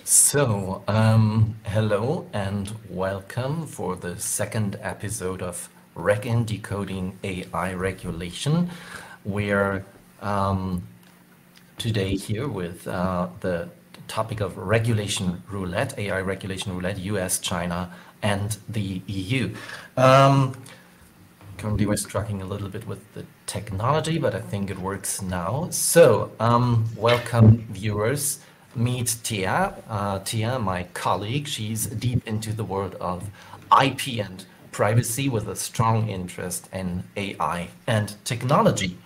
Hello and welcome for the second episode of RegInt Decoding AI Regulation. We're today here with the topic of regulation roulette, AI regulation roulette, US, China, and the EU. Currently, we're struggling a little bit with the technology, but I think it works now. Welcome, viewers. Meet Tia. Tia, my colleague, she's deep into the world of IP and privacy with a strong interest in AI and technology.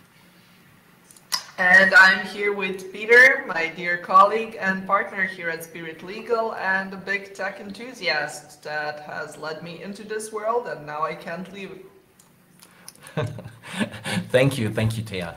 And I'm here with Peter, my dear colleague and partner here at Spirit Legal, and a big tech enthusiast that has led me into this world, and now I can't leave. Thank you, Tia.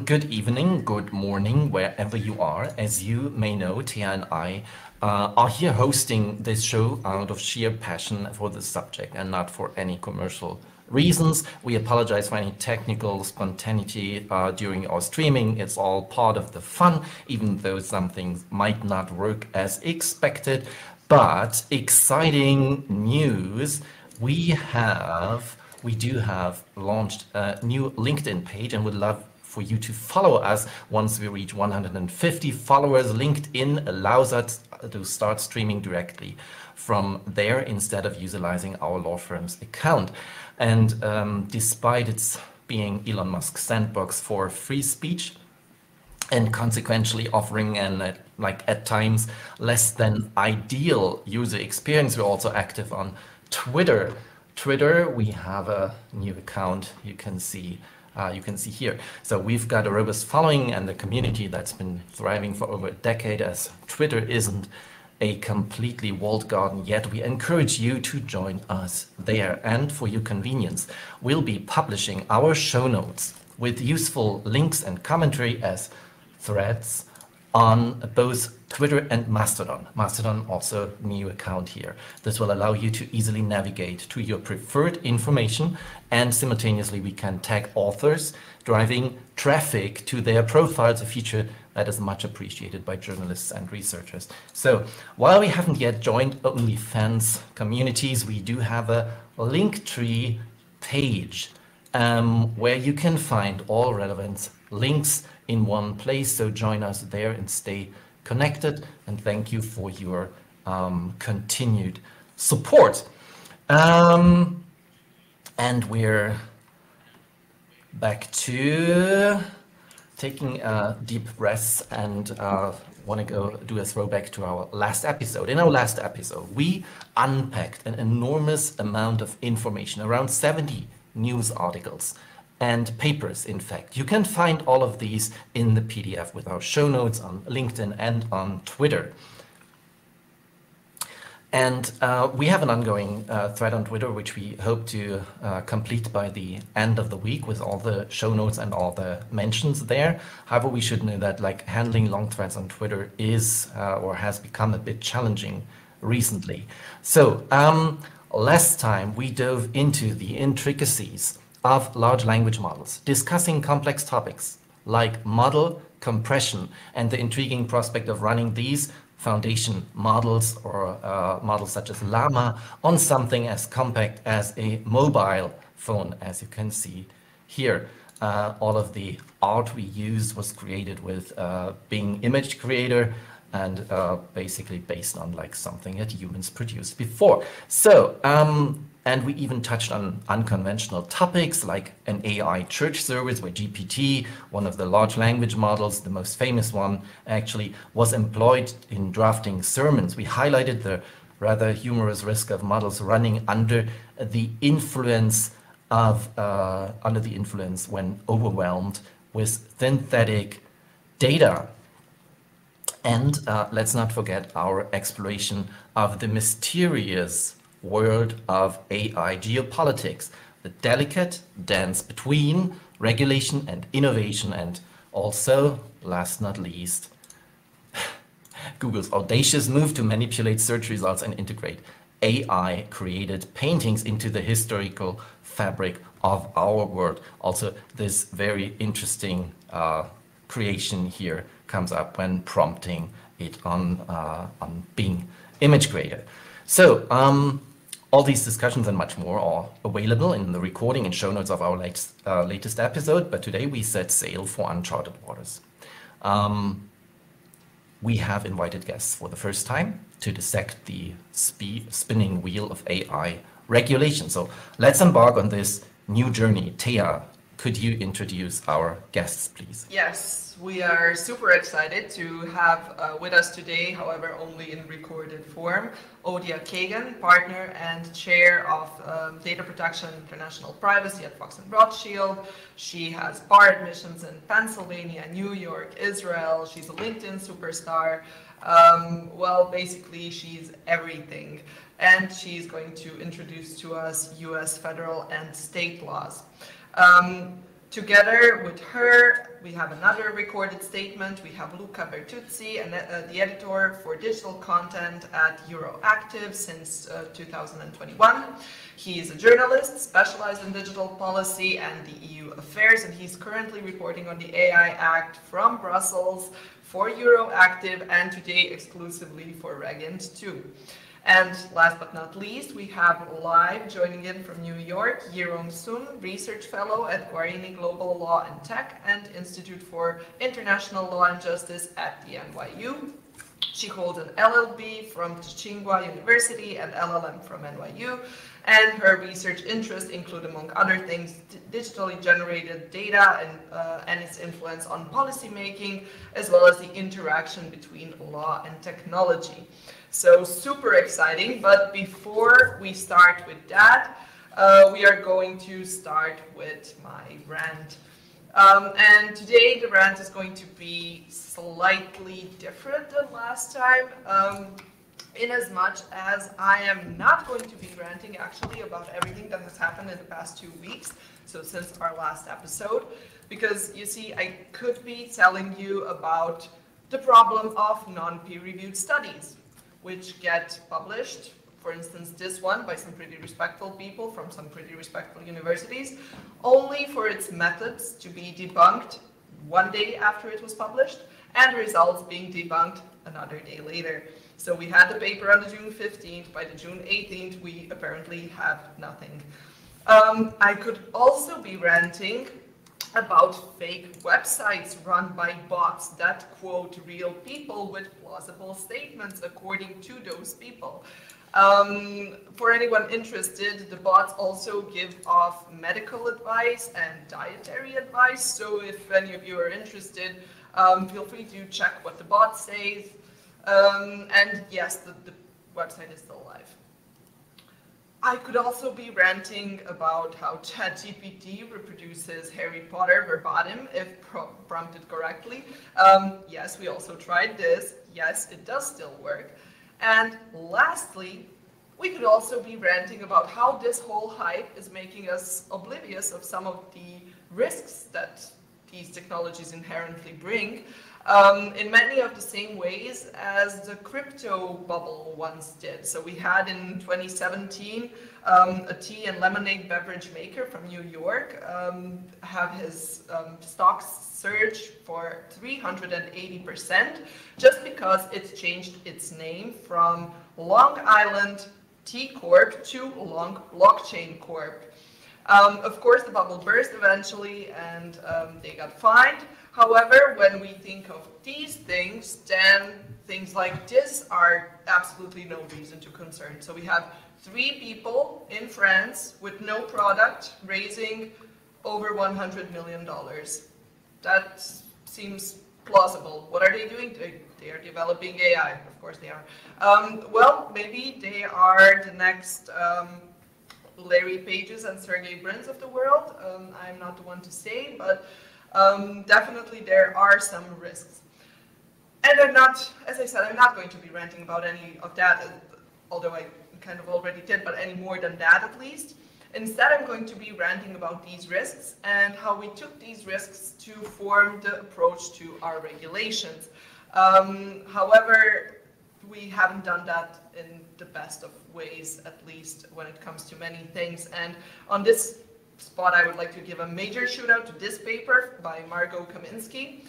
Good evening, good morning, wherever you are. As you may know, Tia and I are here hosting this show out of sheer passion for the subject and not for any commercial reasons. We apologize for any technical spontaneity during our streaming. It's all part of the fun, even though some things might not work as expected. But exciting news, we do have launched a new LinkedIn page and would love for you to follow us once we reach 150 followers. LinkedIn allows us to start streaming directly from there instead of utilizing our law firm's account. And despite its being Elon Musk's sandbox for free speech, and consequently offering an at times less than ideal user experience, we're also active on Twitter. We have a new account you can see here. So we've got a robust following and a community that's been thriving for over a decade, as Twitter isn't a completely walled garden yet. We encourage you to join us there. And for your convenience, we'll be publishing our show notes with useful links and commentary as threads on both Twitter and Mastodon. Mastodon also new account here. This will allow you to easily navigate to your preferred information, and simultaneously we can tag authors, driving traffic to their profiles, a feature that is much appreciated by journalists and researchers. So while we haven't yet joined OnlyFans communities, we do have a Linktree page where you can find all relevant links in one place. So join us there and stay connected. And thank you for your continued support. And we're back to taking a deep breath and want to go do a throwback to our last episode. In our last episode, we unpacked an enormous amount of information, around 70 news articles and papers, in fact. You can find all of these in the PDF with our show notes on LinkedIn and on Twitter. And we have an ongoing thread on Twitter, which we hope to complete by the end of the week with all the show notes and all the mentions there. However, we should know that handling long threads on Twitter is or has become a bit challenging recently. So last time we dove into the intricacies of large language models, discussing complex topics like model compression and the intriguing prospect of running these foundation models or models such as Llama on something as compact as a mobile phone. As you can see here, all of the art we used was created with Bing Image Creator and basically based on something that humans produced before. So, and we even touched on unconventional topics like an AI church service where GPT, one of the large language models, the most famous one actually, was employed in drafting sermons. We highlighted the rather humorous risk of models running under the influence when overwhelmed with synthetic data. And let's not forget our exploration of the mysterious world of AI geopolitics, the delicate dance between regulation and innovation, and also, last not least, Google's audacious move to manipulate search results and integrate AI-created paintings into the historical fabric of our world. Also, this very interesting creation here comes up when prompting it on Bing Image Creator. So all these discussions and much more are available in the recording and show notes of our latest episode, but today we set sail for uncharted waters. We have invited guests for the first time to dissect the spinning wheel of AI regulation. So let's embark on this new journey. Thea, could you introduce our guests, please? Yes, we are super excited to have with us today, however, only in recorded form, Odia Kagan, partner and chair of Data Protection International Privacy at Fox & Rothschild. She has bar admissions in Pennsylvania, New York, Israel. She's a LinkedIn superstar. Well, basically, she's everything. And she's going to introduce to us US federal and state laws. Together with her, we have another recorded statement. We have Luca Bertuzzi, the editor for digital content at Euroactive since 2021. He is a journalist specialized in digital policy and the EU affairs, and he's currently reporting on the AI Act from Brussels for Euroactive and today exclusively for RegInt too. And last but not least, we have live joining in from New York, Yeron Sun, research fellow at Guarini Global Law and Tech and Institute for International Law and Justice at the NYU. She holds an LLB from Tsinghua University and LLM from NYU. And her research interests include, among other things, digitally generated data and its influence on policymaking, as well as the interaction between law and technology. So super exciting, but before we start with that, we are going to start with my rant. And today the rant is going to be slightly different than last time, in as much as I am not going to be ranting actually about everything that has happened in the past 2 weeks, so since our last episode, because you see, I could be telling you about the problem of non-peer-reviewed studies, which get published, for instance, this one by some pretty respectful people from some pretty respectful universities, only for its methods to be debunked one day after it was published, and results being debunked another day later. So we had the paper on the June 15th, by the June 18th, we apparently have nothing. I could also be ranting about fake websites run by bots that quote real people with plausible statements according to those people. For anyone interested, the bots also give off medical advice and dietary advice, so if any of you are interested, feel free to check what the bot says. And yes, the website is still live. I could also be ranting about how ChatGPT reproduces Harry Potter verbatim if prompted correctly. Yes, we also tried this. Yes, it does still work. And lastly, we could also be ranting about how this whole hype is making us oblivious of some of the risks that these technologies inherently bring. In many of the same ways as the crypto bubble once did. So we had in 2017 a tea and lemonade beverage maker from New York have his stocks surge for 380% just because it changed its name from Long Island T Corp to Long Blockchain Corp. Of course, the bubble burst eventually and they got fined. However, when we think of these things, then things like this are absolutely no reason to concern. So we have 3 people in France with no product raising over $100 million. That seems plausible. What are they doing? They are developing AI. Of course they are. Well, maybe they are the next Larry Pages and Sergey Brins of the world. I'm not the one to say, but definitely there are some risks. And I'm not, as I said, I'm not going to be ranting about any of that, although I kind of already did, but any more than that at least. Instead, I'm going to be ranting about these risks and how we took these risks to form the approach to our regulations. However, we haven't done that in the best of ways, at least when it comes to many things. And on this spot, I would like to give a major shout out to this paper by Margot Kaminsky.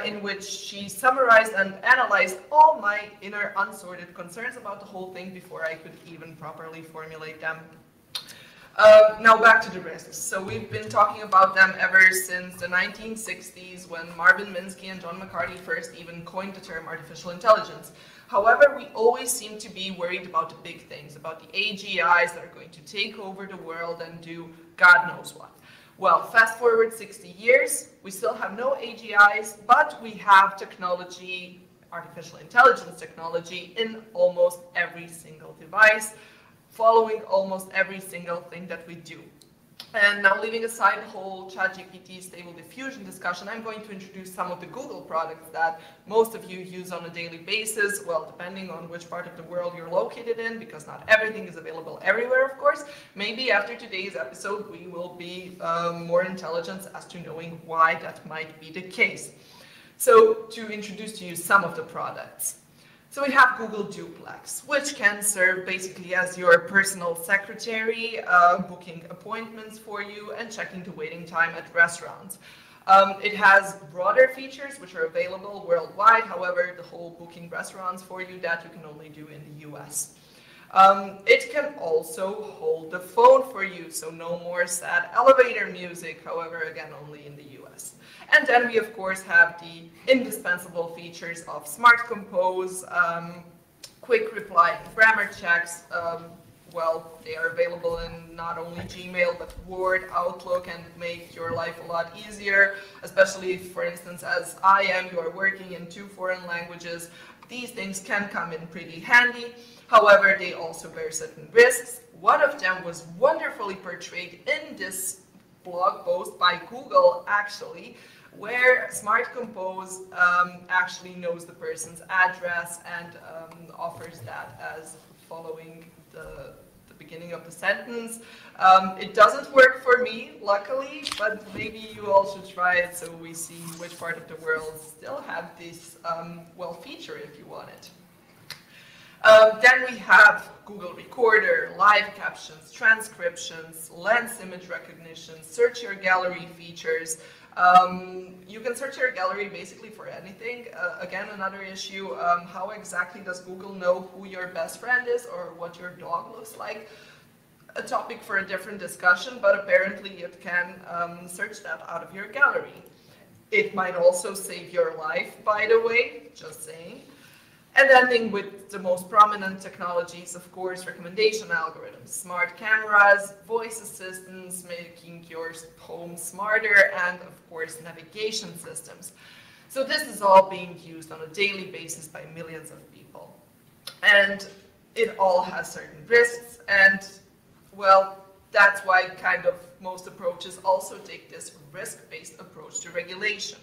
in which she summarized and analyzed all my inner unsorted concerns about the whole thing before I could even properly formulate them. Now back to the risks. So we've been talking about them ever since the 1960s when Marvin Minsky and John McCarthy first even coined the term artificial intelligence. However, we always seem to be worried about the big things, about the AGIs that are going to take over the world and do God knows what. Well, fast forward 60 years, we still have no AGIs, but we have technology, artificial intelligence technology, in almost every single device, following almost every single thing that we do. And now, leaving aside the whole ChatGPT Stable Diffusion discussion, I'm going to introduce some of the Google products that most of you use on a daily basis, well, depending on which part of the world you're located in, because not everything is available everywhere, of course. Maybe after today's episode, we will be more intelligent as to knowing why that might be the case. So, to introduce to you some of the products. So we have Google Duplex, which can serve basically as your personal secretary, booking appointments for you and checking the waiting time at restaurants. It has broader features which are available worldwide. However, the whole booking restaurants for you, that you can only do in the US. It can also hold the phone for you, so no more sad elevator music, however, again, only in the US. And then we, of course, have the indispensable features of Smart Compose, quick reply, grammar checks. Well, they are available in not only Gmail, but Word, Outlook, and make your life a lot easier, especially if, for instance, as I am, you are working in 2 foreign languages. These things can come in pretty handy. However, they also bear certain risks. One of them was wonderfully portrayed in this blog post by Google, actually, where Smart Compose actually knows the person's address and offers that as following the beginning of the sentence. It doesn't work for me, luckily, but maybe you all should try it so we see which part of the world still have this, well, feature if you want it. Then we have Google Recorder, live captions, transcriptions, lens image recognition, search your gallery features. You can search your gallery basically for anything. Again, another issue, how exactly does Google know who your best friend is or what your dog looks like? A topic for a different discussion, but apparently it can search that out of your gallery. It might also save your life, by the way, just saying. And ending with the most prominent technologies, of course, recommendation algorithms, smart cameras, voice assistants, making your home smarter, and of course, navigation systems. So this is all being used on a daily basis by millions of people. And it all has certain risks, and well, that's why kind of most approaches also take this risk-based approach to regulation.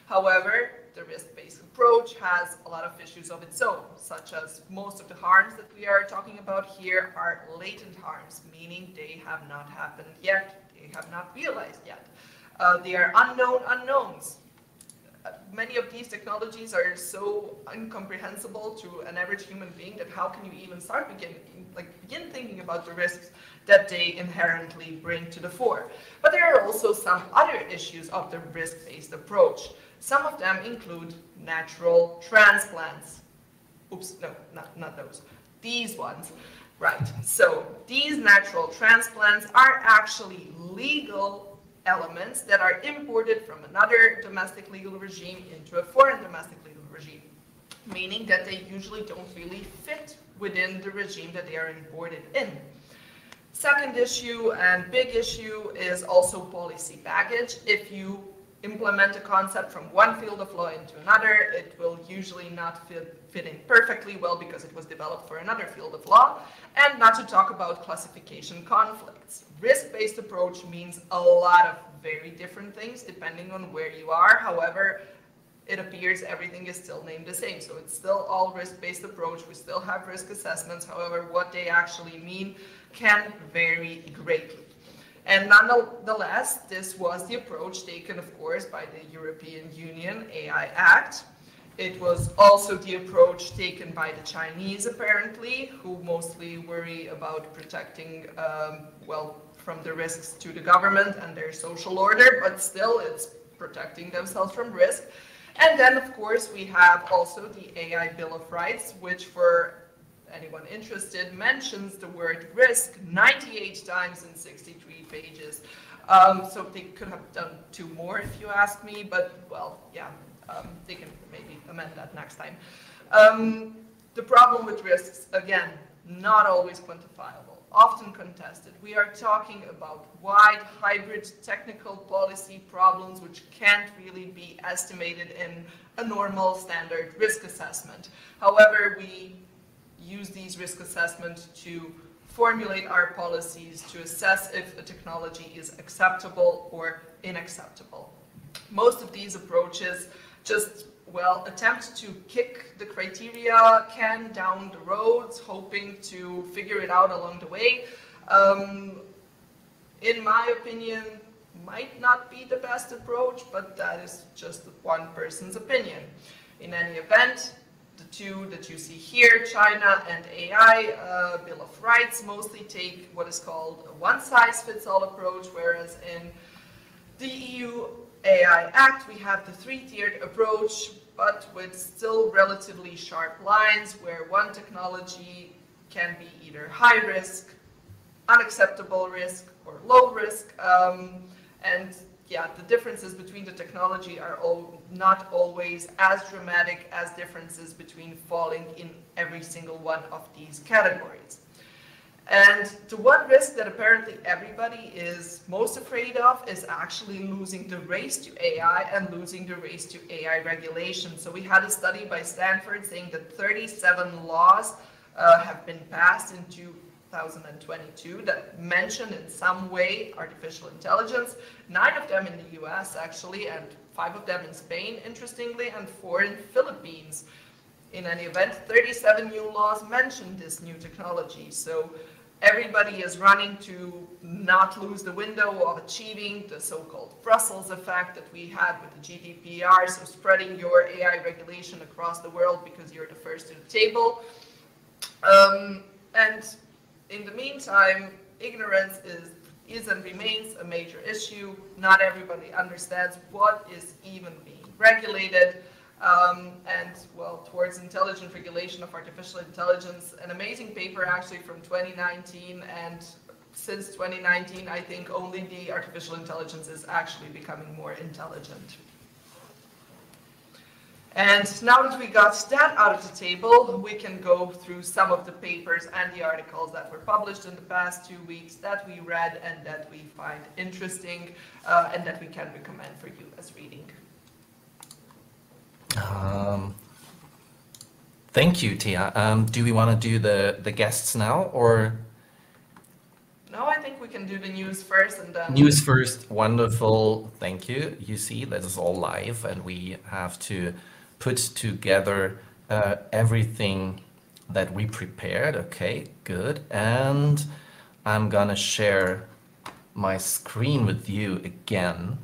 However, the risk-based approach has a lot of issues of its own, such as most of the harms that we are talking about here are latent harms, meaning they have not happened yet, they have not realized yet. They are unknown unknowns. Many of these technologies are so incomprehensible to an average human being that how can you even start begin thinking about the risks that they inherently bring to the fore. But there are also some other issues of the risk-based approach. Some of them include natural transplants. Oops, no, not those. These ones. Right, so these natural transplants are actually legal elements that are imported from another domestic legal regime into a foreign domestic legal regime, meaning that they usually don't really fit within the regime that they are imported in. Second issue and big issue is also policy baggage. If you implement a concept from one field of law into another, it will usually not fit in perfectly well because it was developed for another field of law, and not to talk about classification conflicts. Risk-based approach means a lot of very different things depending on where you are. However, it appears everything is still named the same. So it's still all risk-based approach. We still have risk assessments. However, what they actually mean can vary greatly. And nonetheless, this was the approach taken, of course, by the European Union AI Act. It was also the approach taken by the Chinese, apparently, who mostly worry about protecting, well, from the risks to the government and their social order, but still it's protecting themselves from risk. And then, of course, we have also the AI Bill of Rights, which for anyone interested mentions the word risk 98 times in 63 pages. So they could have done 2 more if you ask me, but well, yeah, they can maybe amend that next time. The problem with risks, again, not always quantifiable, often contested. We are talking about wide, hybrid technical policy problems which can't really be estimated in a normal standard risk assessment. However, we use these risk assessments to formulate our policies to assess if a technology is acceptable or unacceptable. Most of these approaches just, well, attempt to kick the criteria can down the road, hoping to figure it out along the way. In my opinion, might not be the best approach, but that is just one person's opinion. In any event, the 2 that you see here, China and AI, Bill of Rights, mostly take what is called a one-size-fits-all approach, whereas in the EU AI Act, we have the 3-tiered approach, but with still relatively sharp lines where one technology can be either high risk, unacceptable risk, or low risk. And yeah, the differences between the technology are not always as dramatic as differences between falling in every single one of these categories. And the one risk that apparently everybody is most afraid of is actually losing the race to AI and losing the race to AI regulation. So we had a study by Stanford saying that 37 laws have been passed in 2022 that mention in some way artificial intelligence, 9 of them in the US actually, and 5 of them in Spain, interestingly, and 4 in Philippines. In any event, 37 new laws mention this new technology. So everybody is running to not lose the window of achieving the so-called Brussels effect that we had with the GDPR, so spreading your AI regulation across the world because you're the first to the table. And in the meantime, ignorance is and remains a major issue. Not everybody understands what is even being regulated. And well, towards intelligent regulation of artificial intelligence, an amazing paper actually from 2019, and since 2019, I think only the artificial intelligence is actually becoming more intelligent. And now that we got that out of the table, we can go through some of the papers and the articles that were published in the past 2 weeks that we read and that we find interesting and that we can recommend for you as reading. Thank you, Tia. Do we want to do the guests now, or? No, I think we can do the news first and then... News first, wonderful, thank you. You see, this is all live and we have to put together everything that we prepared. Okay, good. And I'm gonna share my screen with you again.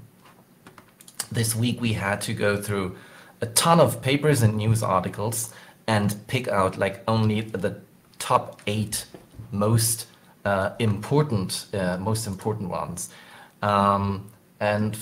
This week we had to go through a ton of papers and news articles and pick out like only the top 8 most important ones. And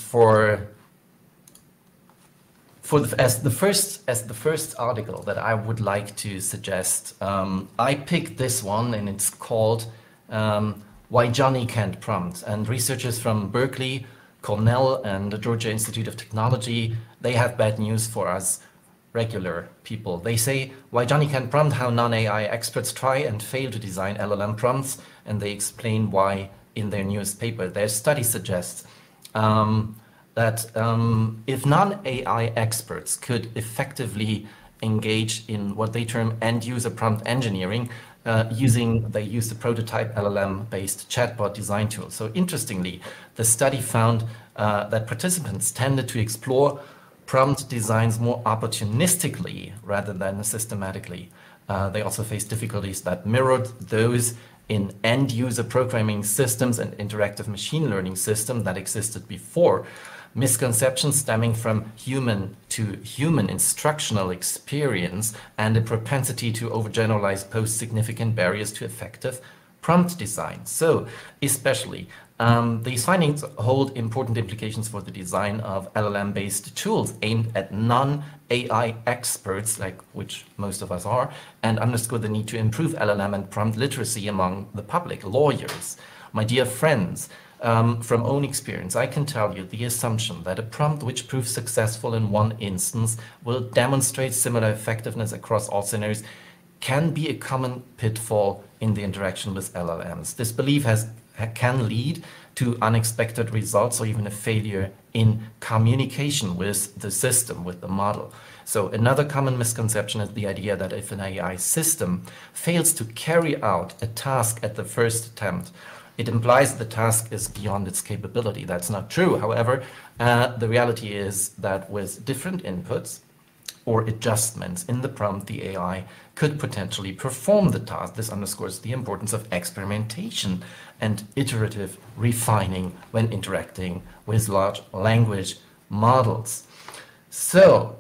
as the first article that I would like to suggest, I picked this one, and it's called "Why Johnny Can't Prompt." And researchers from Berkeley, Cornell, and the Georgia Institute of Technology, they have bad news for us regular people. They say, "Why Johnny Can't Prompt, how non-AI experts try and fail to design LLM prompts," and they explain why in their newest paper. Their study suggests that if non-AI experts could effectively engage in what they term end-user prompt engineering, they use the prototype LLM-based chatbot design tool. So interestingly, the study found that participants tended to explore prompt designs more opportunistically rather than systematically. They also faced difficulties that mirrored those in end-user programming systems and interactive machine learning systems that existed before. Misconceptions stemming from human-to-human instructional experience and a propensity to overgeneralize pose significant barriers to effective prompt design. So, especially These findings hold important implications for the design of LLM-based tools aimed at non-AI experts, like which most of us are, and underscore the need to improve LLM and prompt literacy among the public, lawyers. My dear friends, from own experience, I can tell you the assumption that a prompt which proves successful in one instance will demonstrate similar effectiveness across all scenarios can be a common pitfall in the interaction with LLMs. This belief can lead to unexpected results or even a failure in communication with the system, with the model. So another common misconception is the idea that if an AI system fails to carry out a task at the first attempt, it implies the task is beyond its capability. That's not true. However, the reality is that with different inputs or adjustments in the prompt, the AI could potentially perform the task. This underscores the importance of experimentation and iterative refining when interacting with large language models. So,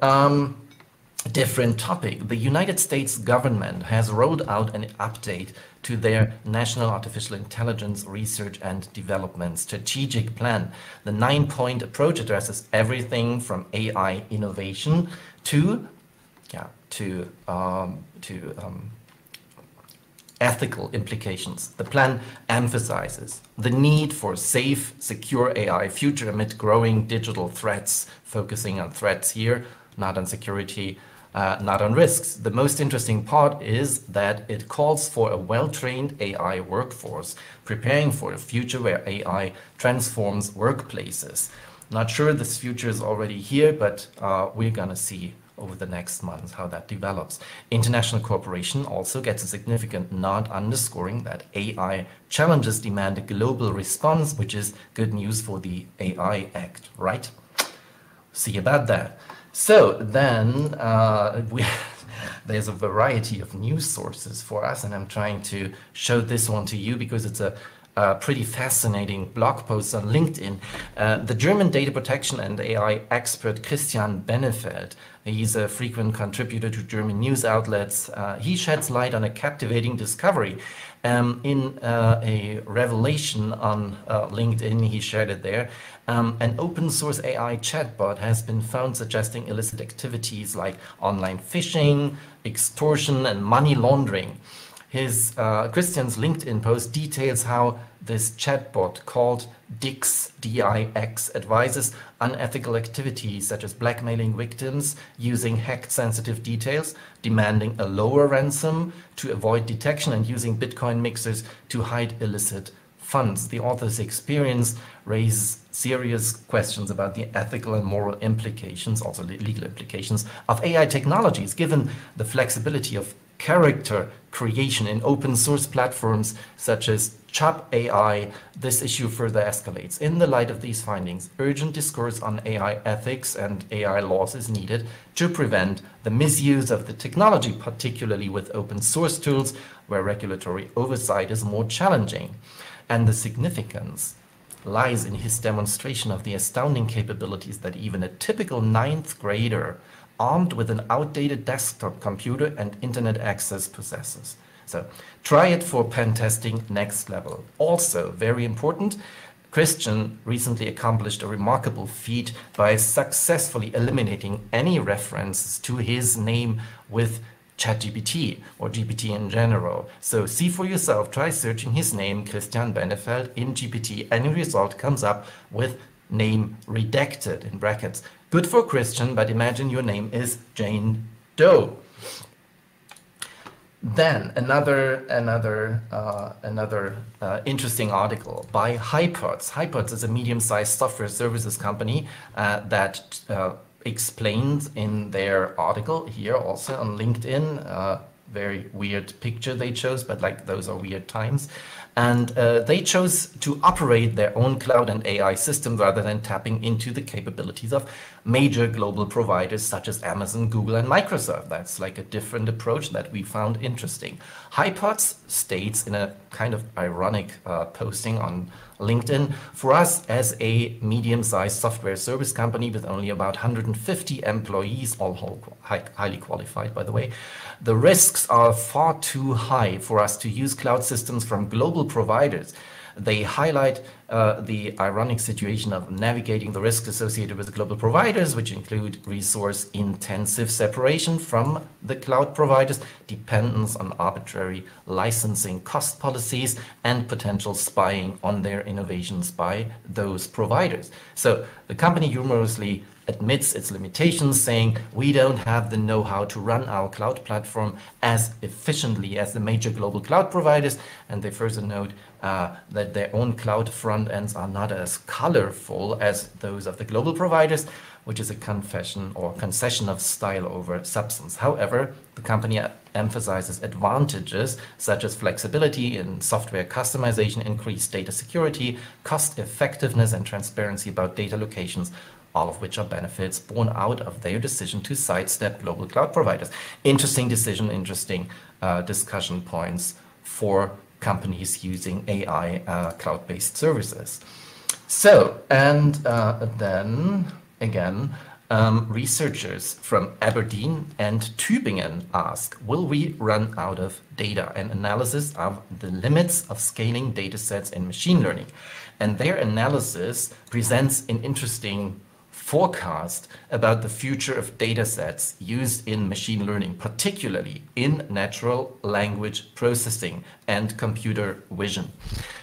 different topic. The United States government has rolled out an update to their National Artificial Intelligence Research and Development Strategic Plan. The 9-point approach addresses everything from AI innovation to ethical implications. The plan emphasizes the need for safe, secure AI future amid growing digital threats, focusing on threats here, not on security, not on risks. The most interesting part is that it calls for a well-trained AI workforce, preparing for a future where AI transforms workplaces. Not sure this future is already here, but we're gonna see over the next months how that develops. International cooperation also gets a significant nod, underscoring that AI challenges demand a global response, which is good news for the AI Act, right? See about that. So then there's a variety of news sources for us, and I'm trying to show this one to you because it's a pretty fascinating blog post on LinkedIn. The German data protection and AI expert Christian Benefeld, he's a frequent contributor to German news outlets. He sheds light on a captivating discovery. In a revelation on LinkedIn, he shared it there. An open source AI chatbot has been found suggesting illicit activities like online phishing, extortion, and money laundering. His Christian's LinkedIn post details how this chatbot called Dix, D-I-X, advises unethical activities such as blackmailing victims using hacked sensitive details, demanding a lower ransom to avoid detection, and using Bitcoin mixers to hide illicit funds. The author's experience raises serious questions about the ethical and moral implications, also the legal implications, of AI technologies, given the flexibility of character creation in open source platforms such as Chop AI. This issue further escalates. In the light of these findings, urgent discourse on AI ethics and AI laws is needed to prevent the misuse of the technology, particularly with open source tools where regulatory oversight is more challenging. And the significance lies in his demonstration of the astounding capabilities that even a typical 9th grader armed with an outdated desktop computer and internet access possesses. So try it for pen testing next level. Also, very important, Christian recently accomplished a remarkable feat by successfully eliminating any references to his name with ChatGPT or GPT in general. So see for yourself, try searching his name, Christian Benefeld, in GPT. Any result comes up with name redacted in brackets. Good for Christian, but imagine your name is Jane Doe. Then another interesting article by Hyperts. Hyperts is a medium-sized software services company that explained in their article here also on LinkedIn. Very weird picture they chose, but like those are weird times. And they chose to operate their own cloud and AI system rather than tapping into the capabilities of major global providers such as Amazon, Google, and Microsoft. That's like a different approach that we found interesting. Hyperts states in a kind of ironic posting on LinkedIn, for us as a medium-sized software service company with only about 150 employees, all highly qualified, by the way, the risks are far too high for us to use cloud systems from global providers. They highlight the ironic situation of navigating the risks associated with the global providers, which include resource-intensive separation from the cloud providers, dependence on arbitrary licensing cost policies, and potential spying on their innovations by those providers. So the company humorously admits its limitations, saying, we don't have the know-how to run our cloud platform as efficiently as the major global cloud providers. And they further note that their own cloud front ends are not as colorful as those of the global providers, which is a confession or concession of style over substance. However, the company emphasizes advantages such as flexibility in software customization, increased data security, cost effectiveness, and transparency about data locations, all of which are benefits born out of their decision to sidestep global cloud providers. Interesting decision, interesting discussion points for companies using AI cloud-based services. So, and then again, researchers from Aberdeen and Tübingen ask, will we run out of data? An analysis of the limits of scaling data sets in machine learning. And their analysis presents an interesting forecast about the future of data sets used in machine learning, particularly in natural language processing and computer vision.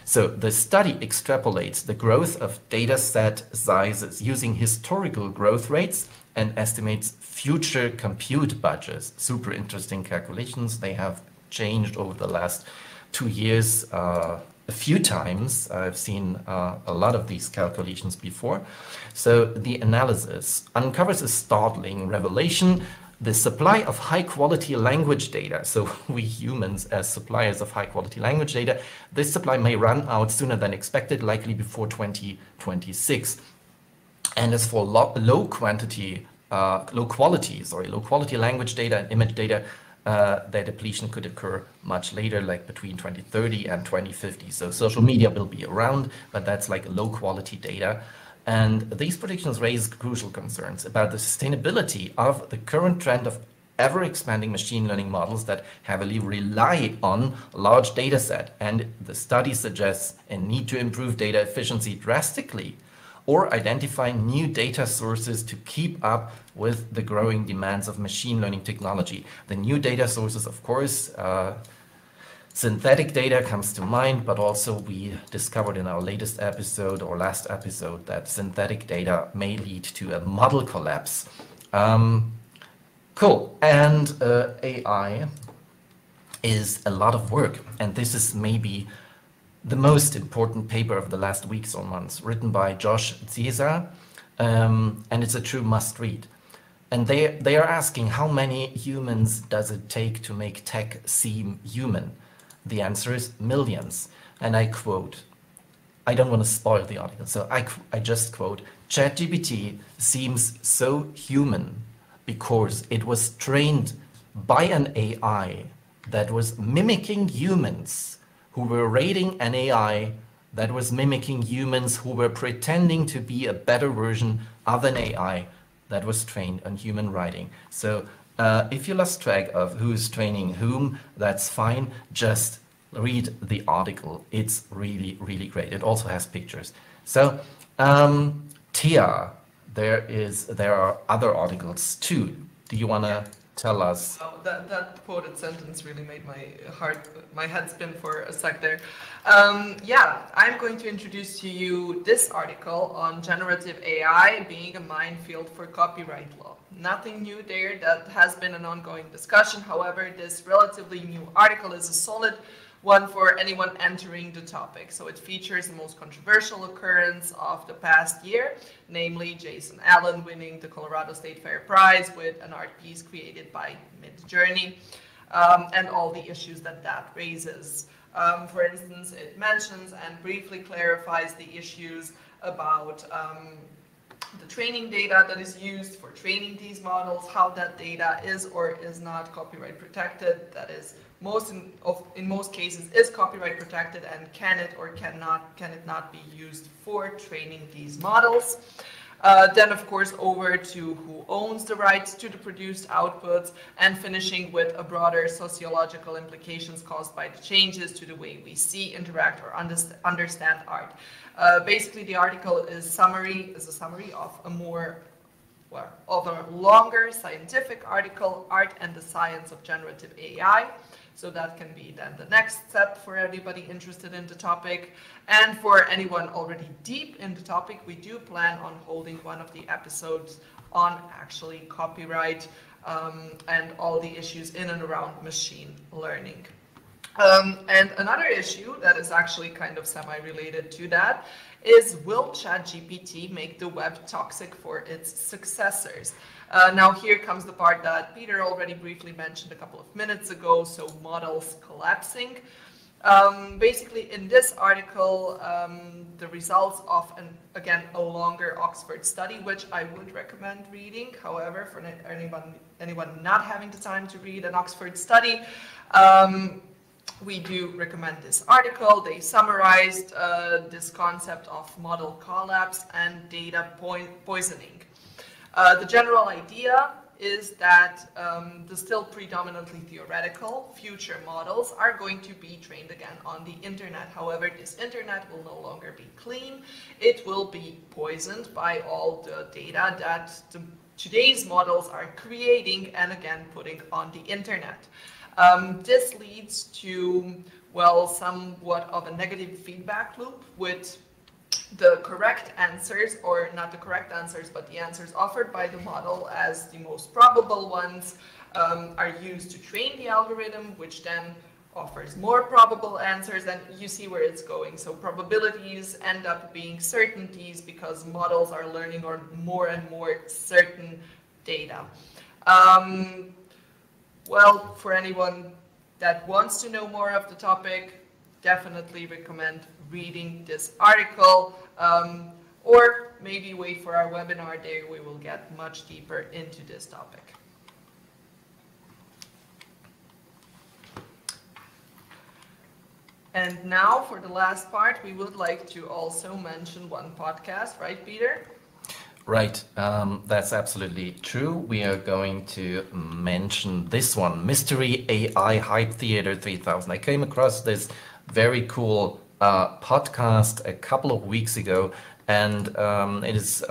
So the study extrapolates the growth of data set sizes using historical growth rates and estimates future compute budgets. Super interesting calculations. They have changed over the last 2 years a few times. I've seen a lot of these calculations before. So the analysis uncovers a startling revelation. The supply of high-quality language data, so we humans as suppliers of high-quality language data, this supply may run out sooner than expected, likely before 2026. And as for low quality language data and image data, their depletion could occur much later, like between 2030 and 2050. So social media will be around, but that's like low quality data. And these predictions raise crucial concerns about the sustainability of the current trend of ever-expanding machine learning models that heavily rely on large data set. And the study suggests a need to improve data efficiency drastically or identify new data sources to keep up with the growing demands of machine learning technology. The new data sources, of course, synthetic data comes to mind, but also we discovered in our latest episode or last episode that synthetic data may lead to a model collapse. Cool. And AI is a lot of work, and this is maybe the most important paper of the last weeks or months, written by Josh Cesar, and it's a true must-read. And they are asking, how many humans does it take to make tech seem human? The answer is millions. And I quote, I don't want to spoil the article, so I just quote, ChatGPT seems so human because it was trained by an AI that was mimicking humans who were rating an AI that was mimicking humans who were pretending to be a better version of an AI that was trained on human writing. So if you lost track of who's training whom, that's fine. Just read the article. It's really, really great. It also has pictures. So Tia, there are other articles too. Do you want to tell us? Oh, that quoted sentence really made my head spin for a sec there. Yeah, I'm going to introduce to you this article on generative AI being a minefield for copyright law. Nothing new there. That has been an ongoing discussion. However, this relatively new article is a solid one for anyone entering the topic. So it features the most controversial occurrence of the past year, namely Jason Allen winning the Colorado State Fair Prize with an art piece created by Midjourney, and all the issues that raises. For instance, it mentions and briefly clarifies the issues about the training data that is used for training these models, how that data is or is not copyright protected, that is in most cases is copyright protected, and can it not be used for training these models. Then, of course, over to who owns the rights to the produced outputs, and finishing with a broader sociological implications caused by the changes to the way we see, interact, or understand art. Basically, the article is a summary of a longer scientific article, Art and the Science of Generative AI. So that can be then the next step for anybody interested in the topic. And for anyone already deep in the topic, we do plan on holding one of the episodes on actually copyright and all the issues in and around machine learning. And another issue that is actually kind of semi-related to that is, will ChatGPT make the web toxic for its successors? Now here comes the part that Peter already briefly mentioned a couple of minutes ago, so models collapsing. Basically, in this article, the results of, a longer Oxford study, which I would recommend reading. However, for anyone not having the time to read an Oxford study, we do recommend this article. They summarized this concept of model collapse and data poisoning. The general idea is that the still predominantly theoretical future models are going to be trained again on the internet. However, this internet will no longer be clean. It will be poisoned by all the data that today's models are creating and again putting on the internet. This leads to, well, somewhat of a negative feedback loop with the correct answers, or not the correct answers, but the answers offered by the model as the most probable ones are used to train the algorithm, which then offers more probable answers, and you see where it's going. So probabilities end up being certainties because models are learning on more and more certain data. Well, for anyone that wants to know more of the topic, definitely recommend reading this article, or maybe wait for our webinar. There we will get much deeper into this topic. And now for the last part, we would like to also mention one podcast, right, Peter? Right, that's absolutely true. We are going to mention this one, Mystery AI Hype Theater 3000. I came across this very cool podcast a couple of weeks ago, and it is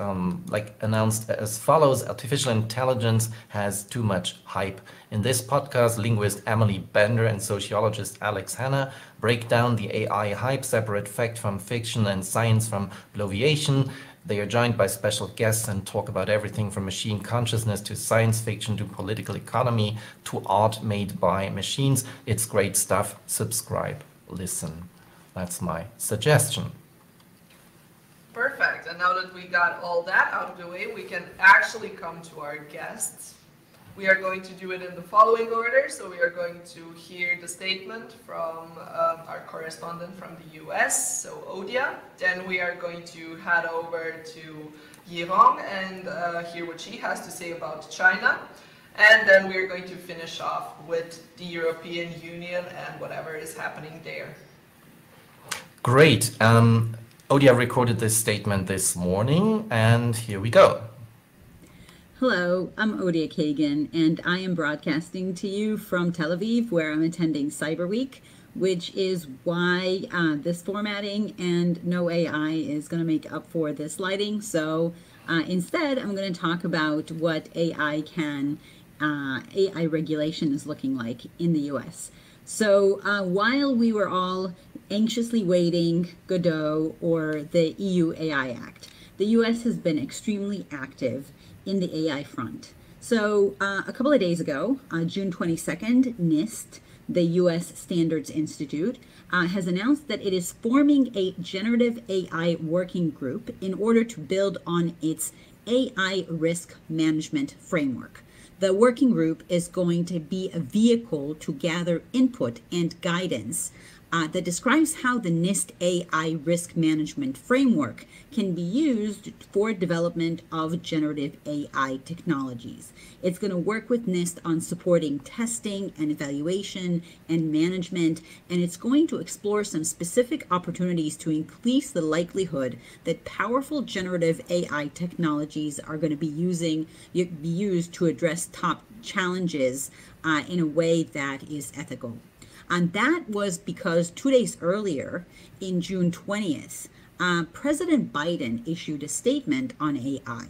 announced as follows: artificial intelligence has too much hype. In this podcast, linguist Emily Bender and sociologist Alex Hanna break down the AI hype, separate fact from fiction and science from bloviation. They are joined by special guests and talk about everything from machine consciousness to science fiction to political economy to art made by machines. It's great stuff. Subscribe, listen. That's my suggestion. Perfect. And now that we got all that out of the way, we can actually come to our guests. We are going to do it in the following order. So we are going to hear the statement from our correspondent from the US, so Odia. Then we are going to head over to Yirong and hear what she has to say about China. And then we're going to finish off with the European Union and whatever is happening there. Great. Odia recorded this statement this morning, and here we go. Hello, I'm Odia Kagan, and I am broadcasting to you from Tel Aviv, where I'm attending Cyber Week, which is why this formatting and no AI is going to make up for this lighting. So instead, I'm going to talk about what AI regulation is looking like in the US. So while we were all anxiously waiting Godot or the EU AI Act, the US has been extremely active in the AI front. So a couple of days ago, June 22nd, NIST, the US Standards Institute, has announced that it is forming a generative AI working group in order to build on its AI risk management framework. The working group is going to be a vehicle to gather input and guidance that describes how the NIST AI risk management framework can be used for development of generative AI technologies. It's going to work with NIST on supporting testing and evaluation and management, and it's going to explore some specific opportunities to increase the likelihood that powerful generative AI technologies are going to be used to address top challenges in a way that is ethical. And that was because 2 days earlier, in June 20th, President Biden issued a statement on AI.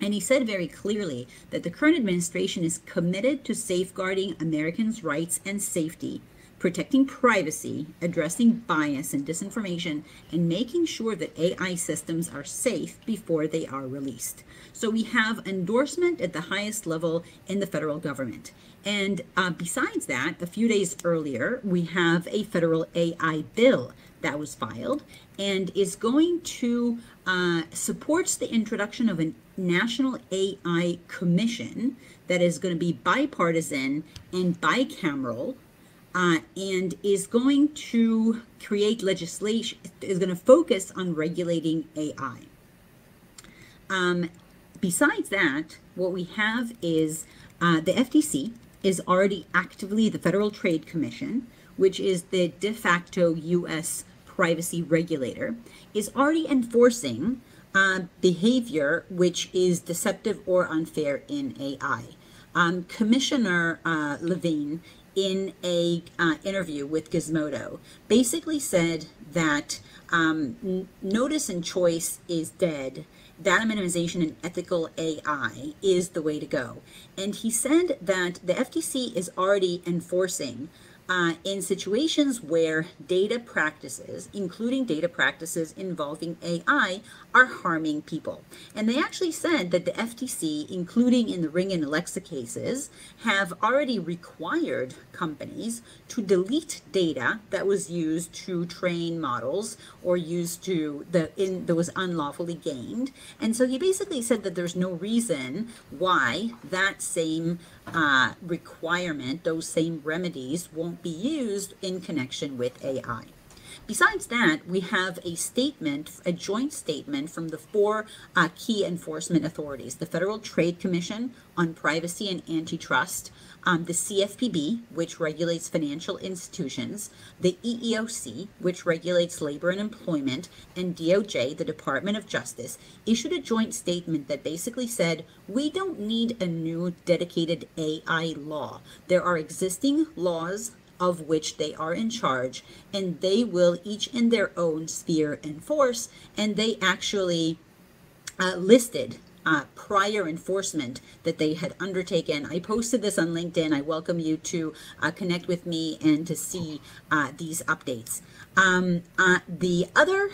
And he said very clearly that the current administration is committed to safeguarding Americans' rights and safety, protecting privacy, addressing bias and disinformation, and making sure that AI systems are safe before they are released. So we have endorsement at the highest level in the federal government. And besides that, a few days earlier, we have a federal AI bill that was filed and is going to supports the introduction of a national AI commission that is going to be bipartisan and bicameral, and is going to create legislation, is going to focus on regulating AI. Besides that, what we have is the FTC is already actively, the Federal Trade Commission, which is the de facto U.S. privacy regulator, is already enforcing behavior which is deceptive or unfair in AI. Commissioner Levine, in a interview with Gizmodo, basically said that notice and choice is dead. Data minimization and ethical AI is the way to go. And he said that the FTC is already enforcing in situations where data practices, including data practices involving AI, are harming people. And they actually said that the FTC, including in the Ring and Alexa cases, have already required companies to delete data that was used to train models or used to that was unlawfully gained. And so he basically said that there's no reason why that same requirement, those same remedies won't be used in connection with AI. Besides that, we have a statement, a joint statement from the four key enforcement authorities: the Federal Trade Commission on Privacy and Antitrust, the CFPB, which regulates financial institutions, the EEOC, which regulates labor and employment, and DOJ, the Department of Justice, issued a joint statement that basically said, we don't need a new dedicated AI law. There are existing laws of which they are in charge, and they will each in their own sphere enforce, and they actually listed prior enforcement that they had undertaken. I posted this on LinkedIn. I welcome you to connect with me and to see these updates. The other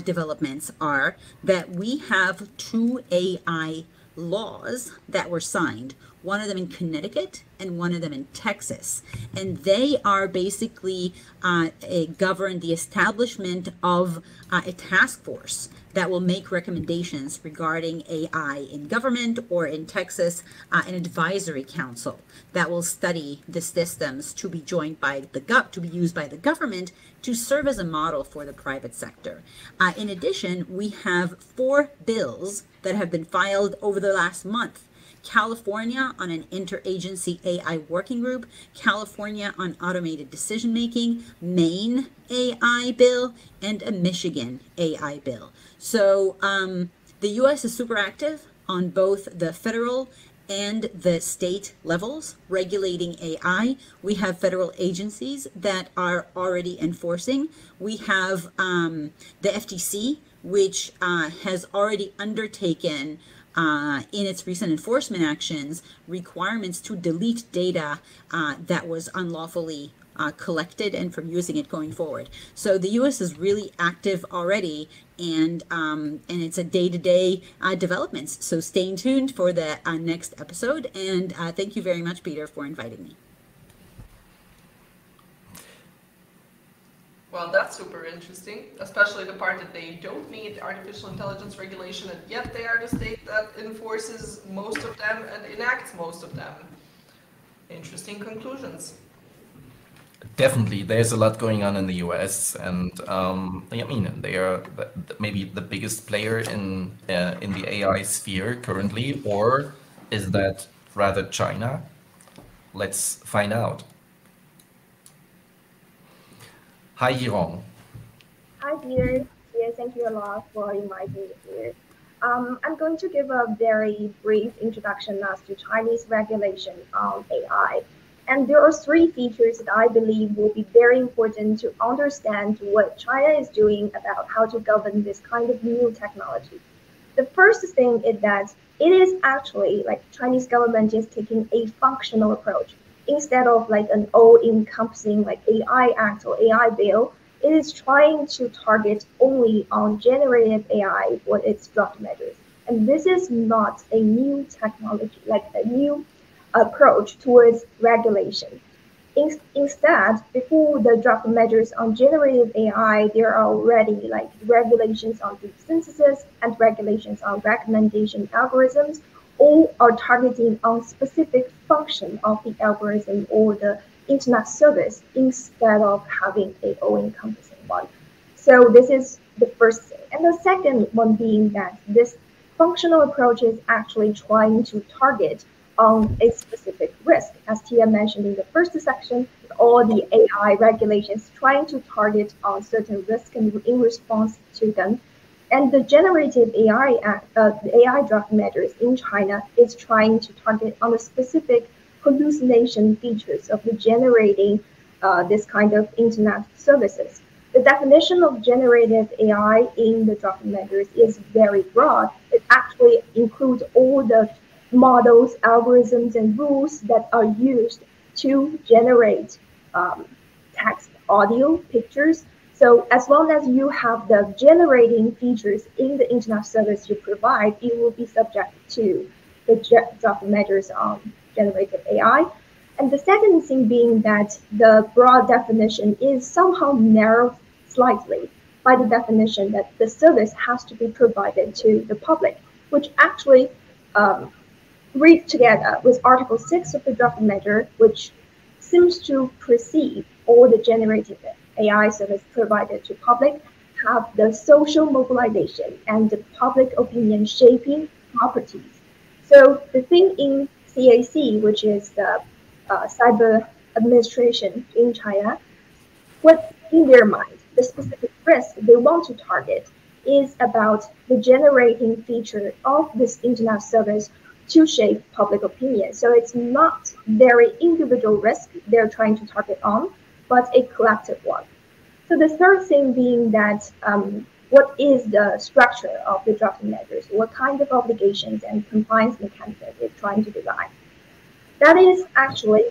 developments are that we have 2 AI laws that were signed, one of them in Connecticut and one of them in Texas. And they are basically govern the establishment of a task force that will make recommendations regarding AI in government, or in Texas, an advisory council that will study the systems to be joined by to be used by the government to serve as a model for the private sector. In addition, we have 4 bills that have been filed over the last month. California on an interagency AI working group, California on automated decision making, Maine AI bill, and a Michigan AI bill. So the U.S. is super active on both the federal and the state levels regulating AI. We have federal agencies that are already enforcing. We have the FTC, which has already undertaken in its recent enforcement actions requirements to delete data that was unlawfully collected and from using it going forward. So the U.S. is really active already, and it's a day-to-day developments. So stay tuned for the next episode, and thank you very much, Peter, for inviting me. Well, that's super interesting, especially the part that they don't need artificial intelligence regulation, and yet they are the state that enforces most of them and enacts most of them. Interesting conclusions. Definitely, there's a lot going on in the US, and I mean they are maybe the biggest player in the AI sphere currently, or is that rather China? Let's find out. Hi, Yirong. Hi, Peter. Yes, thank you a lot for inviting me here. I'm going to give a very brief introduction as to Chinese regulation on AI. And there are three features that I believe will be very important to understand what China is doing about how to govern this kind of new technology. The first thing is that it is actually like Chinese government is taking a functional approach instead of like an all-encompassing like AI Act or AI bill. It is trying to target only on generative AI for its draft measures. And this is not a new technology, like a new approach towards regulation. Instead, before the draft measures on generative AI, there are already like regulations on deep synthesis and regulations on recommendation algorithms. All are targeting on specific function of the algorithm or the internet service instead of having a all-encompassing one. So this is the first thing. And the second one being that this functional approach is actually trying to target on a specific risk. As Tia mentioned in the first section, all the AI regulations trying to target on certain risks and in response to them. And the generative AI the AI draft measures in China is trying to target on the specific hallucination features of the generating this kind of internet services. The definition of generative AI in the draft measures is very broad. It actually includes all the models, algorithms, and rules that are used to generate text, audio, pictures. So as long as you have the generating features in the internet service you provide, you will be subject to the draft measures on generative AI. And the second thing being that the broad definition is somehow narrowed slightly by the definition that the service has to be provided to the public, which actually read together with Article 6 of the draft measure, which seems to precede all the generative AI service provided to public, have the social mobilization and the public opinion shaping properties. So the thing in CAC, which is the cyber administration in China, what in their mind, the specific risk they want to target is about the generating feature of this internet service to shape public opinion. So it's not very individual risk they're trying to target on, but a collective one. So the third thing being that what is the structure of the draft measures? What kind of obligations and compliance mechanisms they're trying to design? That is actually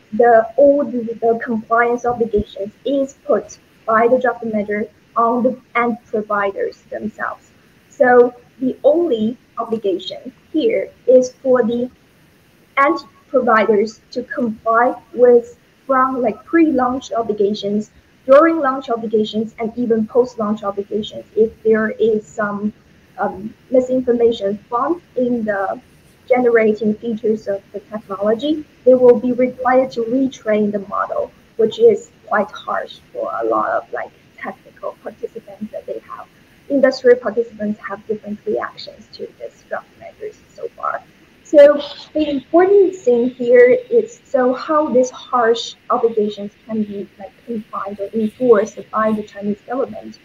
all the compliance obligations is put by the draft measure on the end providers themselves. So the only obligation here is for the end providers to comply with from like pre-launch obligations, during launch obligations, and even post-launch obligations if there is some misinformation found in the generating features of the technology, they will be required to retrain the model, which is quite harsh for a lot of like technical participants that they have. Industry participants have different reactions to this draft measures so far. So the important thing here is so how these harsh obligations can be like confined or enforced by the Chinese government.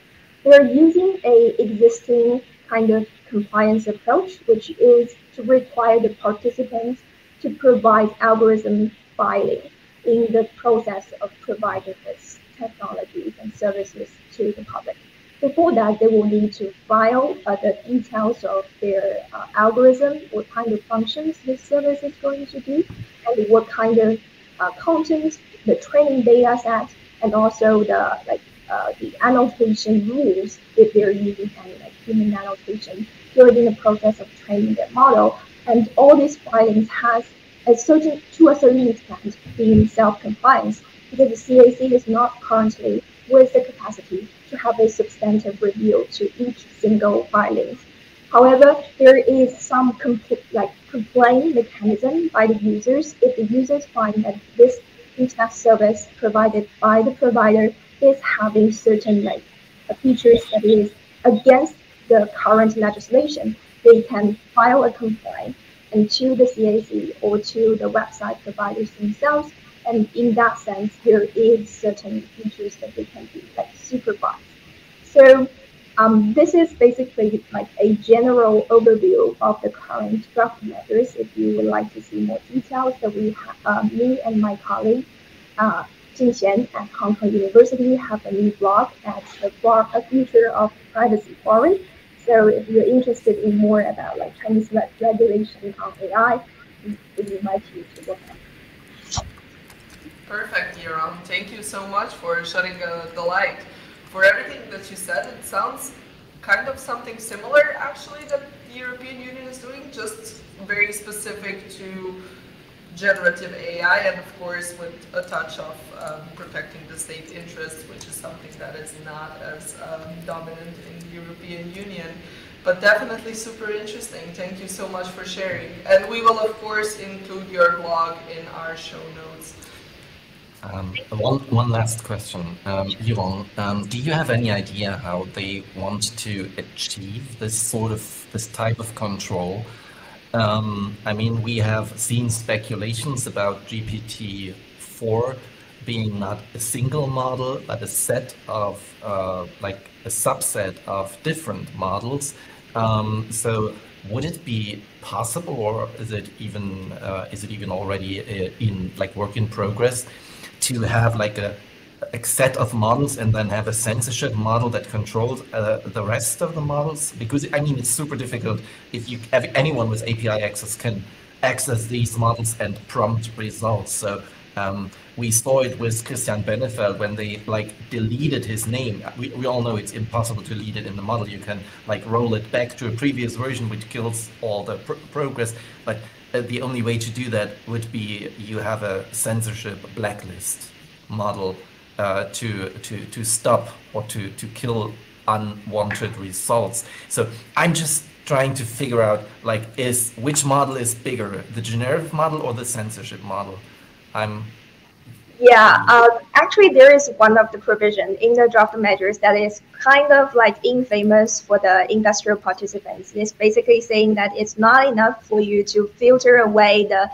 They're using a existing kind of compliance approach, which is to require the participants to provide algorithm filing in the process of providing this technologies and services to the public. Before that, they will need to file the details of their algorithm, what kind of functions this service is going to do, and what kind of content, the training data set, and also the annotation rules if they're using any like human annotation during the process of training their model. And all these filings has to a certain extent being self-compliance because the CAC is not currently with the capacity to have a substantive review to each single filing. However, there is some complaint mechanism by the users if the users find that this internet service provided by the provider is having certain like features that is against the current legislation, they can file a complaint and to the CAC or to the website providers themselves. And in that sense, there is certain features that they can be like supervised. So this is basically like a general overview of the current draft measures. If you would like to see more details, that we have, me and my colleague, Jing Xian at Hong Kong University have a new blog at the A Future of Privacy Forum. So if you're interested in more about like Chinese regulation on AI, we invite you to look at it. Perfect, Yaron. Thank you so much for shedding the light. For everything that you said, it sounds kind of something similar, actually, that the European Union is doing, just very specific to generative AI, and of course with a touch of protecting the state interest, which is something that is not as dominant in the European Union. But definitely super interesting. Thank you so much for sharing. And we will, of course, include your blog in our show notes. One last question. Yvonne, do you have any idea how they want to achieve this type of control? I mean, we have seen speculations about GPT-4 being not a single model, but a set of, like a subset of different models. So would it be possible, or is it even already in like work in progress, to have like a set of models and then have a censorship model that controls the rest of the models? Because I mean, it's super difficult if anyone with API access can access these models and prompt results. So we saw it with Christian Benefeld when they like deleted his name. We all know it's impossible to delete it in the model. You can like roll it back to a previous version, which kills all the progress. But the only way to do that would be you have a censorship blacklist model to stop or to kill unwanted results. So I'm just trying to figure out like which model is bigger, the generative model or the censorship model? Actually, there is one of the provision in the draft measures that is kind of like infamous for the industrial participants. It's basically saying that it's not enough for you to filter away the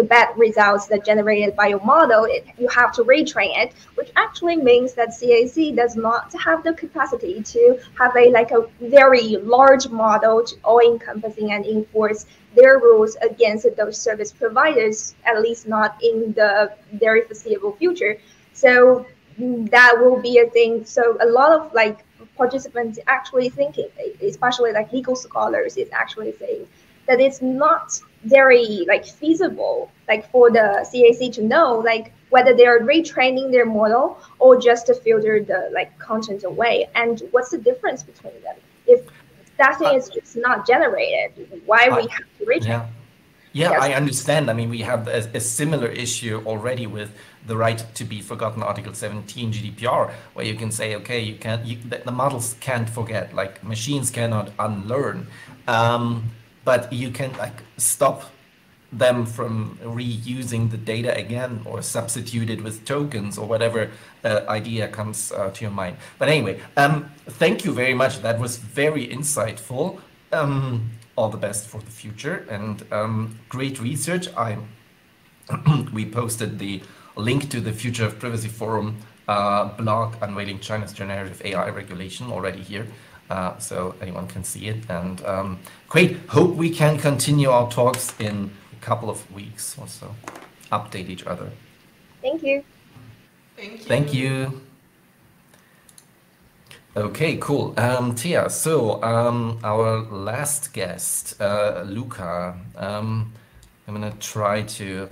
bad results that generated by your model. You have to retrain it, which actually means that CAC does not have the capacity to have a very large model to all-encompassing and enforce their rules against those service providers, at least not in the very foreseeable future. So that will be a thing. So a lot of like participants actually thinking, especially like legal scholars, is actually saying that it's not very like feasible like for the CAC to know like whether they are retraining their model or just to filter the like content away, and what's the difference between them. If that thing is just not generated, why we have to retrain? Yeah, yes. I understand. I mean, we have a similar issue already with the right to be forgotten, Article 17 GDPR, where you can say, okay, the models can't forget, like machines cannot unlearn, but you can like stop them from reusing the data again or substitute it with tokens or whatever idea comes to your mind. But anyway, thank you very much. That was very insightful. All the best for the future and great research. We posted the link to the Future of Privacy Forum blog unveiling China's generative AI regulation already here. So anyone can see it. And great, hope we can continue our talks in a couple of weeks or so. Update each other. Thank you. Thank you. Okay, cool. Tia, so our last guest, Luca, I'm gonna try to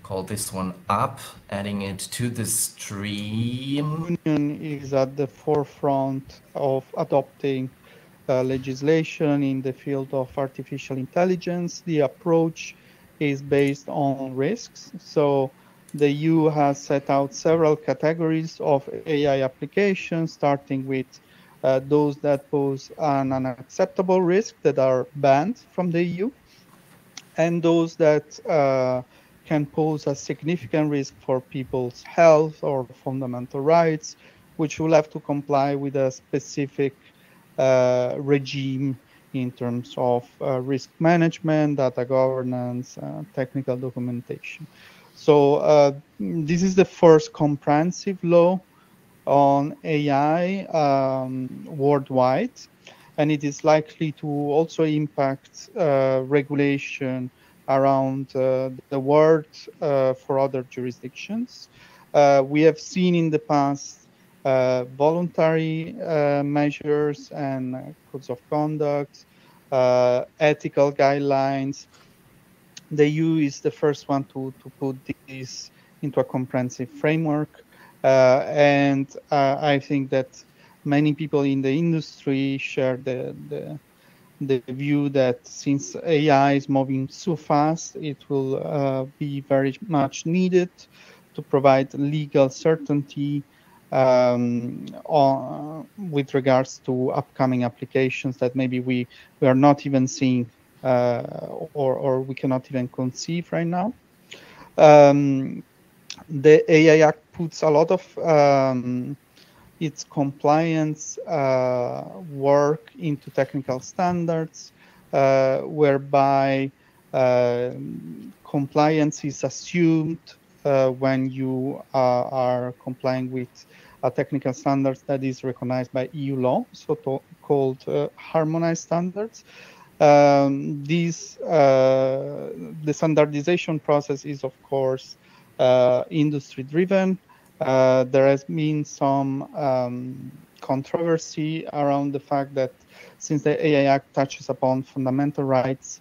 call this one up, adding it to the stream. Union is at the forefront of adopting legislation in the field of artificial intelligence. The approach is based on risks. So the EU has set out several categories of AI applications, starting with those that pose an unacceptable risk that are banned from the EU, and those that can pose a significant risk for people's health or fundamental rights, which will have to comply with a specific regime in terms of risk management, data governance, technical documentation. So this is the first comprehensive law on AI worldwide, and it is likely to also impact regulation around the world for other jurisdictions. We have seen in the past voluntary measures and codes of conduct, ethical guidelines. The EU is the first one to put this into a comprehensive framework. And I think that many people in the industry share the view that since AI is moving so fast, it will be very much needed to provide legal certainty with regards to upcoming applications that maybe we are not even seeing or we cannot even conceive right now. The AI Act puts a lot of its compliance work into technical standards, whereby compliance is assumed when you are complying with a technical standards that is recognized by EU law, called harmonized standards. The standardization process is, of course, industry driven. There has been some controversy around the fact that since the AI Act touches upon fundamental rights,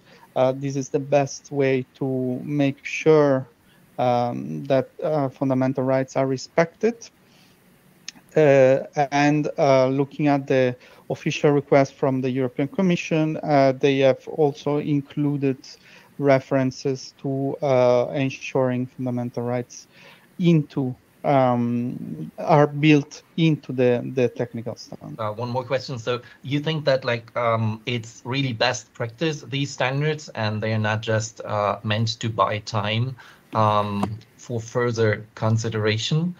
this is the best way to make sure that fundamental rights are respected. And looking at the official request from the European Commission, they have also included references to ensuring fundamental rights are built into the technical standard. One more question. So you think that it's really best practice, these standards, and they are not just meant to buy time for further consideration?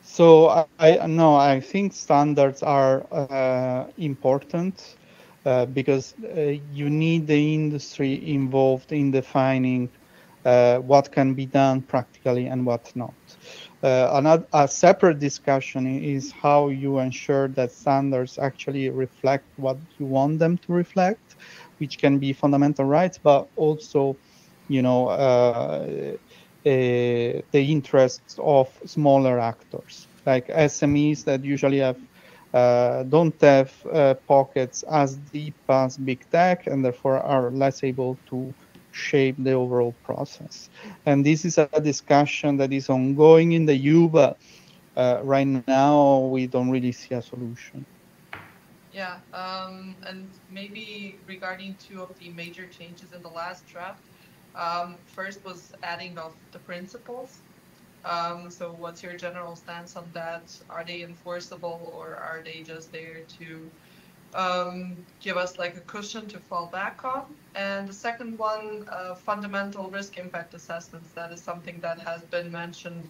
So I think standards are important because you need the industry involved in defining what can be done practically and what not. A separate discussion is how you ensure that standards actually reflect what you want them to reflect, which can be fundamental rights, but also, the interests of smaller actors, like SMEs that usually don't have pockets as deep as big tech, and therefore are less able to shape the overall process. And this is a discussion that is ongoing in the EU, but right now we don't really see a solution. Yeah, and maybe regarding two of the major changes in the last draft. First was adding of the principles. So what's your general stance on that? Are they enforceable, or are they just there to give us like a cushion to fall back on? And the second one, fundamental risk impact assessments. That is something that has been mentioned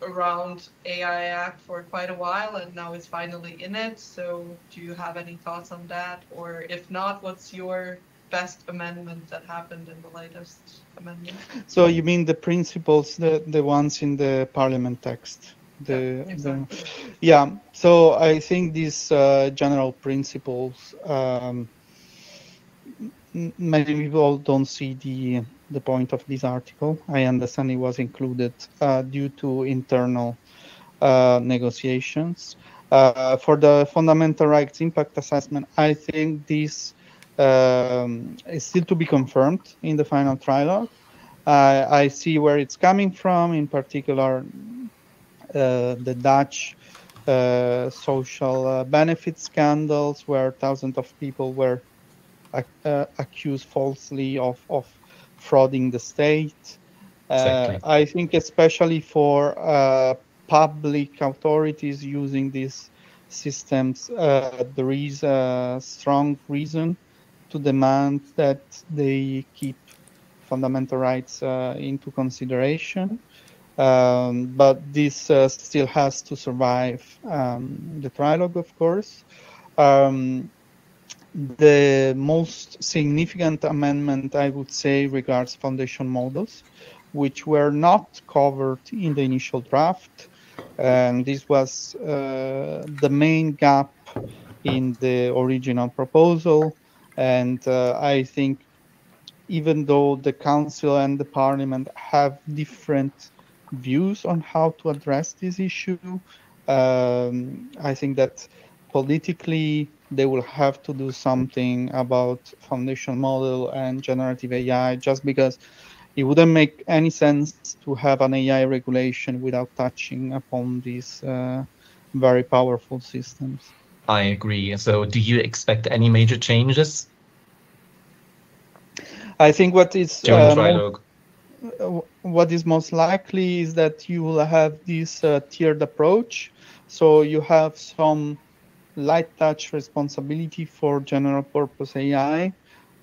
around AI Act for quite a while, and now it's finally in it. So do you have any thoughts on that? Or if not, what's your best amendment that happened in the latest amendment? So you mean the principles, the ones in the parliament text? Exactly. Yeah, so I think these general principles, many people don't see the point of this article. I understand it was included due to internal negotiations. For the fundamental rights impact assessment, I think this is still to be confirmed in the final trilogue. I see where it's coming from, in particular the Dutch social benefit scandals, where thousands of people were accused falsely of frauding the state. Exactly. I think especially for public authorities using these systems, there is a strong reason to demand that they keep fundamental rights into consideration. But this still has to survive the trilogue, of course. The most significant amendment, I would say, regards foundation models, which were not covered in the initial draft. And this was the main gap in the original proposal. And I think even though the council and the parliament have different views on how to address this issue, I think that politically they will have to do something about foundation model and generative AI, just because it wouldn't make any sense to have an AI regulation without touching upon these very powerful systems. I agree. So do you expect any major changes I think what is during trilogue? what is most likely is that you will have this tiered approach. So you have some light touch responsibility for general purpose AI.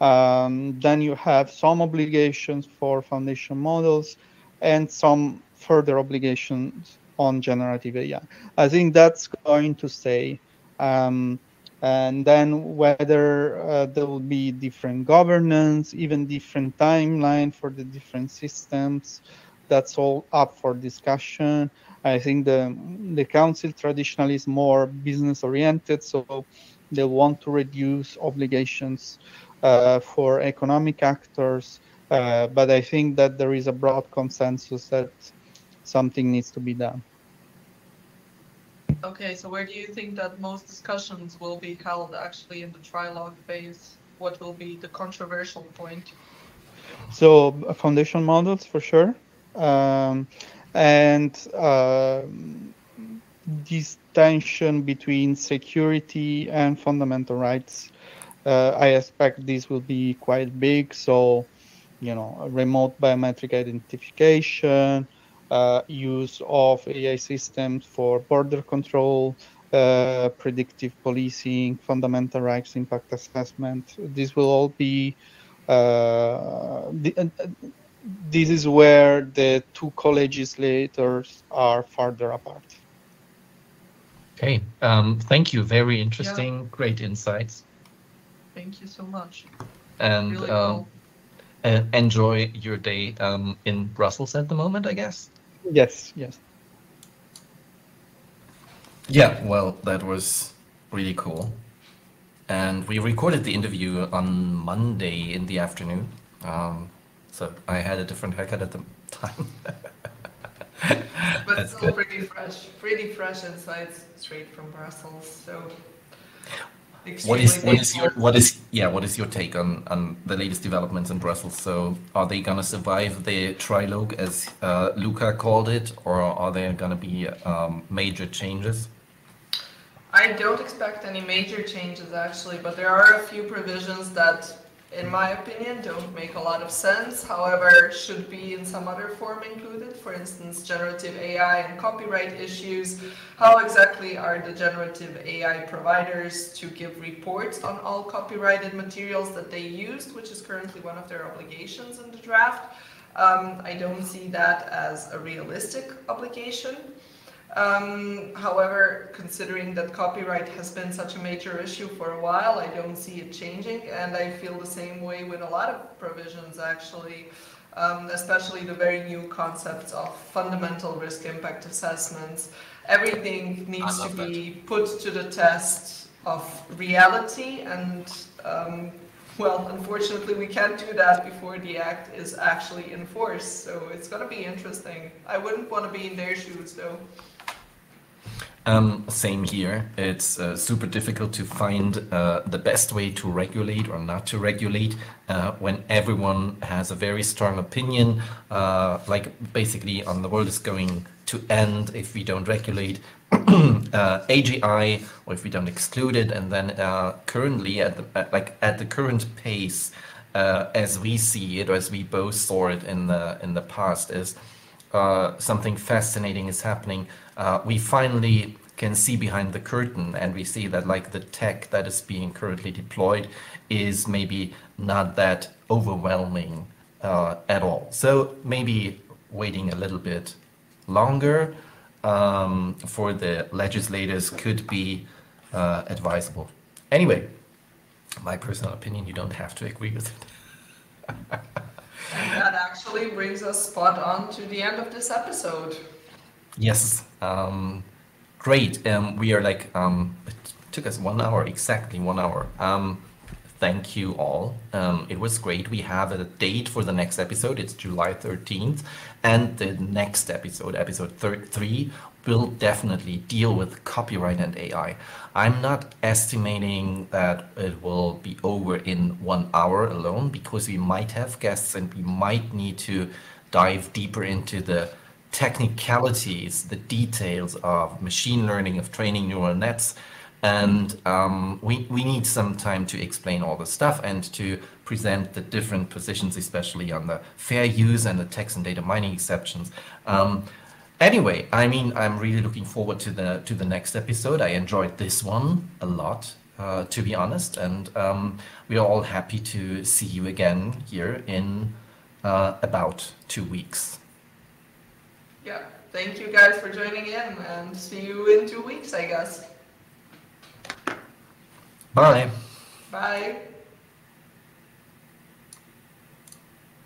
Then you have some obligations for foundation models and some further obligations on generative AI. I think that's going to stay. And then whether there will be different governance, even different timeline for the different systems, that's all up for discussion. I think the council traditionally is more business oriented, so they want to reduce obligations for economic actors. But I think that there is a broad consensus that something needs to be done. Okay, so where do you think that most discussions will be held actually in the trilogue phase? What will be the controversial point? So foundation models for sure. And this tension between security and fundamental rights, I expect this will be quite big. So, remote biometric identification, use of AI systems for border control, predictive policing, fundamental rights impact assessment. This will all be this is where the two co-legislators are farther apart. Okay, thank you. Very interesting, great insights. Thank you so much. And really cool. Enjoy your day in Brussels at the moment, I guess. Yes. Yeah, well, that was really cool. And we recorded the interview on Monday in the afternoon. So I had a different haircut at the time. But That's still good. pretty fresh insights straight from Brussels. So What is your take on the latest developments in Brussels? So are they gonna survive the trilogue as Luca called it, or are there gonna be major changes? I don't expect any major changes actually, but there are a few provisions that, in my opinion, don't make a lot of sense, however, should be in some other form included. For instance, generative AI and copyright issues. How exactly are the generative AI providers to give reports on all copyrighted materials that they used, which is currently one of their obligations in the draft? I don't see that as a realistic obligation. However, considering that copyright has been such a major issue for a while, I don't see it changing, and I feel the same way with a lot of provisions actually, especially the very new concepts of fundamental risk impact assessments. Everything needs to be put to the test of reality, and well, unfortunately, we can't do that before the act is actually enforced, so it's going to be interesting. I wouldn't want to be in their shoes, though. Same here. It's super difficult to find the best way to regulate or not to regulate when everyone has a very strong opinion, like basically the world is going to end if we don't regulate AGI or if we don't exclude it. And then currently at the current pace, as we see it, or as we both saw it in the past, is something fascinating is happening. We finally can see behind the curtain, and we see that like the tech that is being currently deployed is maybe not that overwhelming at all. So maybe waiting a little bit longer for the legislators could be advisable. Anyway, my personal opinion, you don't have to agree with it. And that actually brings us spot on to the end of this episode. Yes, great. We are like, it took us 1 hour, exactly 1 hour. Thank you all. It was great. We have a date for the next episode. It's July 13th. And the next episode, episode 3, will definitely deal with copyright and AI. I'm not estimating that it will be over in 1 hour alone, because we might have guests and we might need to dive deeper into the technicalities, the details of machine learning, of training neural nets. And we need some time to explain all the stuff and to present the different positions, especially on the fair use and the text and data mining exceptions. Anyway, I mean, I'm really looking forward to the next episode. I enjoyed this one a lot, to be honest, and we are all happy to see you again here in about 2 weeks. Yeah, thank you guys for joining in, and see you in 2 weeks, I guess. Bye. Bye.